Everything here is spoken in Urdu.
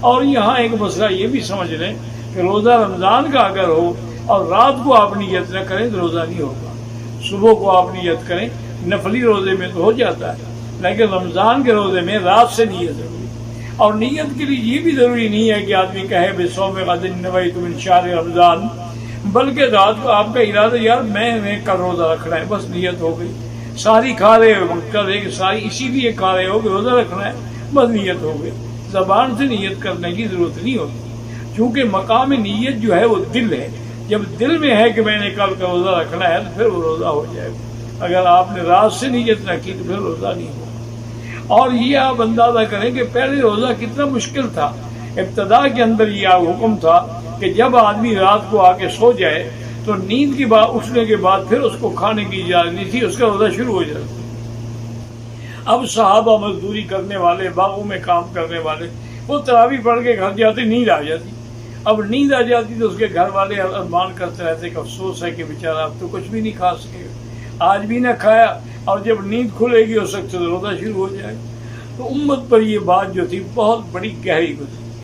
اور یہاں ایک مسئلہ یہ بھی سمجھ لیں کہ روزہ رمضان کا اگر ہو اور رات کو آپ نیت نہ کریں تو روزہ نہیں ہوگا. صبح کو آپ نیت کریں، نفلی روزے میں تو ہو جاتا ہے، لیکن رمضان کے روزے میں رات سے نیت ضروری. اور نیت کے لیے یہ بھی ضروری نہیں ہے کہ آدمی کہے بے صوم غد نویت من شہر رمضان، بلکہ رات کو آپ کا ارادہ یار میں کل روزہ رکھنا ہے، بس نیت ہو گئی. ساری کھا رہے ہو، مقصد ہے کہ ساری اسی لیے کھا رہے ہو کہ روزہ رکھنا ہے، بس نیت ہو گئی. زبان سے نیت کرنے کی ضرورت نہیں ہوتی، کیونکہ مقام نیت جو ہے وہ دل ہے. جب دل میں ہے کہ میں نے کل کا روزہ رکھنا ہے تو پھر وہ روزہ ہو جائے گا. اگر آپ نے رات سے نیت نہ کی تو پھر روزہ نہیں ہوگا. اور یہ آپ اندازہ کریں کہ پہلے روزہ کتنا مشکل تھا. ابتدا کے اندر یہ حکم تھا کہ جب آدمی رات کو آ کے سو جائے تو نیند کے بعد اٹھنے کے بعد پھر اس کو کھانے کی اجازت نہیں تھی، اس کا روزہ شروع ہو جاتا. اب صحابہ مزدوری کرنے والے، باغوں میں کام کرنے والے، وہ تراویح پڑھ کے گھر جاتے، نیند آ جاتی. اب نیند آ جاتی تو اس کے گھر والے ارمان کرتے رہتے کہ افسوس ہے کہ بیچارہ اب تو کچھ بھی نہیں کھا سکے گا، آج بھی نہ کھایا، اور جب نیند کھلے گی اس وقت روزہ شروع ہو جائے. تو امت پر یہ بات جو تھی بہت بڑی گہری گزری.